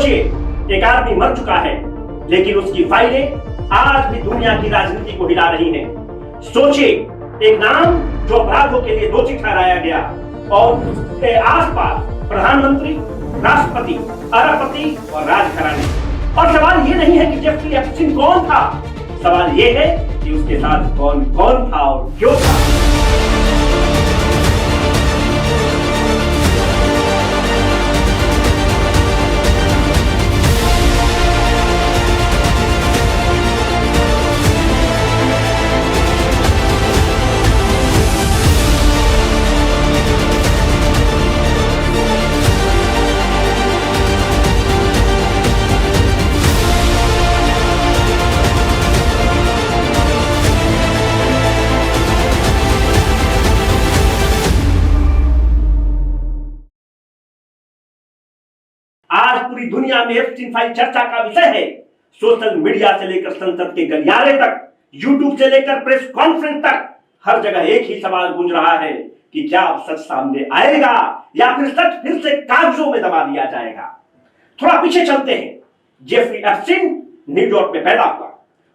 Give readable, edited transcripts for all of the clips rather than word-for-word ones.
सोचिए, एक आदमी मर चुका है लेकिन उसकी फाइलें आज भी दुनिया की राजनीति को हिला रही हैं। सोचिए, एक नाम जो अपराधों के लिए दोषी ठहराया गया और उसके आसपास प्रधानमंत्री, राष्ट्रपति, अरबपति और राजघराने। और सवाल ये नहीं है कि जेफरी एप्स्टीन कौन था, सवाल ये है कि उसके साथ कौन कौन था और क्यों था। आज पूरी दुनिया में एप्स्टीन फाइल चर्चा का विषय है। सोशल मीडिया से लेकर संसद के गलियारे तक, यूट्यूब से लेकर प्रेस कॉन्फ्रेंस तक, हर जगह एक ही सवाल गूंज रहा है कि क्या अब सच सामने आएगा या फिर सच फिर से कागजों में दबा दिया जाएगा। थोड़ा पीछे चलते हैं। जेफरी एप्स्टीन न्यूयॉर्क में पैदा हुआ।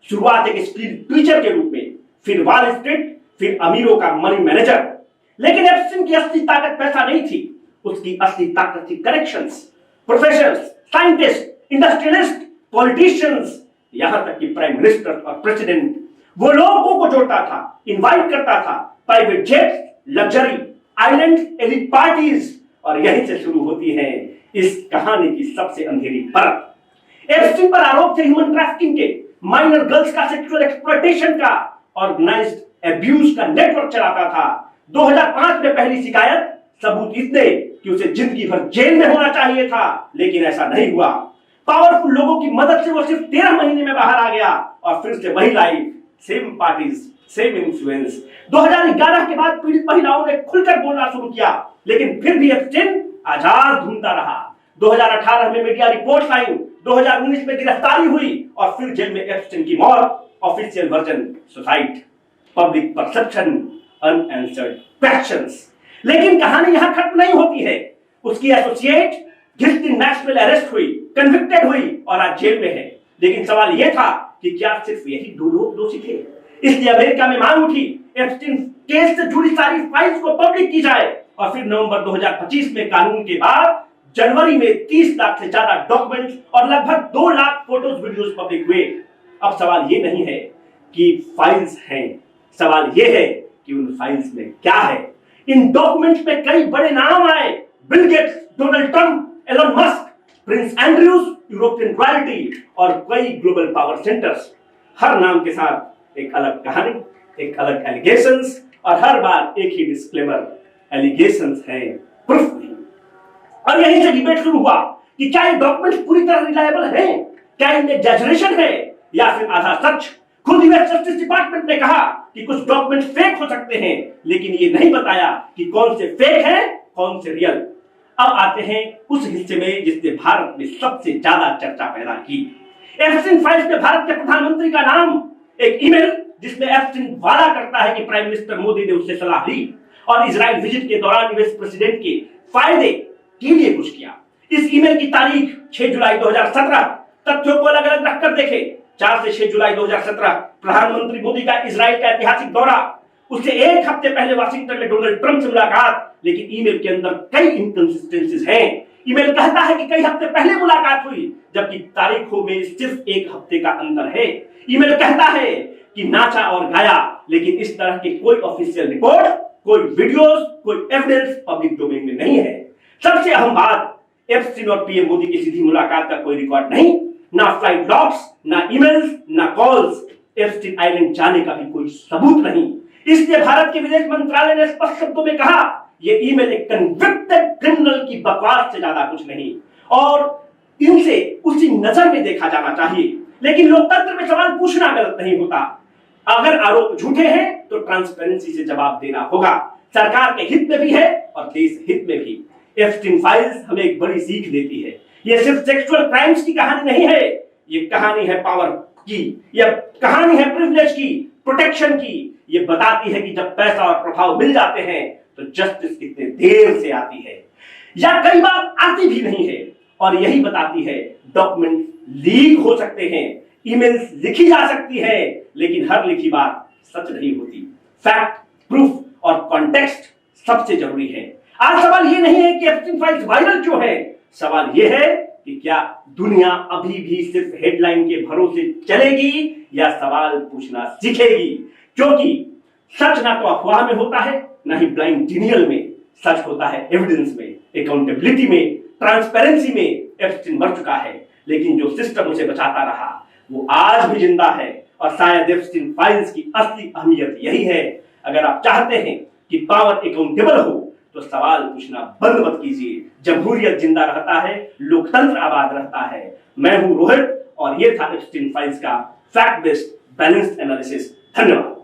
शुरुआत एक स्कूल टीचर के रूप में, फिर वॉल स्ट्रीट, फिर अमीरों का मनी मैनेजर। लेकिन एप्स्टीन की असली ताकत पैसा नहीं थी, उसकी असली ताकत थी connections. Professors, scientist, industrialist, politicians, यहां तक कि प्राइम मिनिस्टर और प्रेसिडेंट, वो लोगों को जोड़ता था, इनवाइट करता था। Private jets, luxury island, elite parties, और यहीं से शुरू होती है इस कहानी की सबसे अंधेरी परत। एप्स्टीन पर आरोप थे ह्यूमन ट्रैफिकिंग के, माइनर गर्ल्स का सेक्सुअल एक्सप्लॉयटेशन का, ऑर्गेनाइज्ड अब्यूज का नेटवर्क चलाता था। 2005 में पहली शिकायत, सबूत इतने कि उसे जिंदगी भर जेल में होना चाहिए था, लेकिन ऐसा नहीं हुआ। पावरफुल लोगों की मदद से वो सिर्फ 13 महीने में बाहर आ गया और फिर से वही life, same parties, same influence. 2011 के बाद पीड़ित महिलाओं ने खुलकर बोलना शुरू किया, लेकिन फिर भी एप्स्टीन आजाद घूमता रहा। 2018 में मीडिया रिपोर्ट्स आई, 2019 में गिरफ्तारी हुई और फिर जेल में एप्स्टीन की मौत। Official version suicide, public perception, unanswered questions. लेकिन कहानी यहां खत्म नहीं होती है। उसकी एसोसिएट गिल्स्टीन मैक्सवेल अरेस्ट हुई, कन्विक्टेड हुई और आज जेल में है। लेकिन सवाल यह था कि क्या सिर्फ यही दो लोग दोषी थे? इसलिए अमेरिका में मांग उठी एप्स्टीन केस से जुड़ी सारी फाइल्स को पब्लिक की जाए। और फिर नवंबर 2025 में कानून के बाद जनवरी में 30 लाख से ज्यादा डॉक्यूमेंट्स और लगभग 2 लाख फोटोज वीडियोस पब्लिक हुए। अब सवाल ये नहीं है कि फाइल्स हैं, सवाल ये है कि उन फाइल्स में क्या है। इन डॉक्यूमेंट्स में कई बड़े नाम आए, Bill Gates, Donald Trump, Elon Musk, Prince Andrews, European royalty और कई ग्लोबल पावर सेंटर्स। हर नाम के साथ एक अलग कहानी, एक अलग एलिगेशंस और हर बार एक ही डिस्क्लेमर, एलिगेशंस हैं, प्रूफ नहीं। और यहीं से डिबेट शुरू हुआ कि क्या ये डॉक्यूमेंट्स पूरी तरह रिलायबल हैं, क्या इनमें एग्जैजरेशन है या फिर आधा सच। खुद यूएस जस्टिस डिपार्टमेंट ने कहा कि कुछ डॉक्यूमेंट फेक हो सकते हैं, लेकिन ये नहीं बताया कि कौन से फेक हैं, कौन से रियल। अब आते हैं उस हिस्से में जिसने भारत में सबसे ज्यादा चर्चा पैदा की। एप्स्टीन फाइल्स में भारत के प्रधानमंत्री का नाम, एक ईमेल जिसमें एप्स्टीन वादा करता है कि प्राइम मिनिस्टर मोदी ने उससे सलाह ली और इजराइल विजिट के दौरान यूएस प्रेसिडेंट के फायदे के लिए कुछ किया। इस ईमेल की तारीख 6 जुलाई 2017। तथ्यों को अलग अलग रखकर देखें। 4 से 6 जुलाई 2017 प्रधानमंत्री मोदी का इजराइल का ऐतिहासिक दौरा, उससे एक हफ्ते पहले वाशिंगटन में डोनाल्ड ट्रंप से मुलाकात। लेकिन ईमेल के अंदर कई इनकंसिस्टेंसीज हैं। ईमेल कहता है कि कई हफ्ते पहले मुलाकात हुई, जबकि तारीखों में सिर्फ एक हफ्ते का अंतर है। ईमेल कहता है कि नाचा और गाया, लेकिन इस तरह की कोई ऑफिशियल रिपोर्ट, कोई वीडियोस, कोई एविडेंस पब्लिक डोमेन में नहीं है। सबसे अहम बात, एप्स्टीन और पीएम मोदी की सीधी मुलाकात का कोई रिकॉर्ड नहीं, ना फ्लाइट लॉग्स, ना ईमेल्स, ना कॉल्स। एप्स्टीन आइलैंड जाने का भी कोई सबूत नहीं। इसलिए भारत के विदेश मंत्रालय ने स्पष्ट शब्दों में कहा, यह ईमेल एक कन्विक्टेड क्रिमिनल की बकवास से ज्यादा कुछ नहीं और इनसे उसी नजर में देखा जाना चाहिए। लेकिन लोकतंत्र में सवाल पूछना गलत नहीं होता। अगर आरोप झूठे हैं तो ट्रांसपेरेंसी से जवाब देना होगा। सरकार के हित में भी है और देश हित में भी। एप्स्टीन फाइल्स हमें एक बड़ी सीख देती है। यह सिर्फ सेक्सुअल क्राइम्स की कहानी नहीं है, ये कहानी है पावर की, यह कहानी है प्रिविलेज की, प्रोटेक्शन की। ये बताती है कि जब पैसा और प्रभाव मिल जाते हैं तो जस्टिस कितने देर से आती है या कई बार आती भी नहीं है। और यही बताती है डॉक्यूमेंट लीक हो सकते हैं, ईमेल्स लिखी जा सकती है, लेकिन हर लिखी बात सच नहीं होती। फैक्ट, प्रूफ और कॉन्टेक्स्ट सबसे जरूरी है। आज सवाल ये नहीं है कि एप्स्टीन फाइल्स वायरल क्यों है, सवाल ये है कि क्या दुनिया अभी भी सिर्फ हेडलाइन के भरोसे चलेगी या सवाल पूछना सीखेगी। क्योंकि सच ना तो अफवाह में होता है, ना ही ब्लाइंड डिनियल में, सच होता है एविडेंस में, अकाउंटेबिलिटी में, ट्रांसपेरेंसी में। एप्स्टीन मर चुका है, लेकिन जो सिस्टम उसे बचाता रहा वो आज भी जिंदा है। और शायद एप्स्टीन फाइल्स की असली अहमियत यही है। अगर आप चाहते हैं कि पावर अकाउंटेबल हो तो सवाल पूछना बंद मत कीजिए। जमहूरियत जिंदा रहता है, लोकतंत्र आबाद रहता है। मैं हूं रोहित और ये था एप्स्टीन फाइल्स का फैक्ट बेस्ड बैलेंस्ड एनालिसिस। धन्यवाद।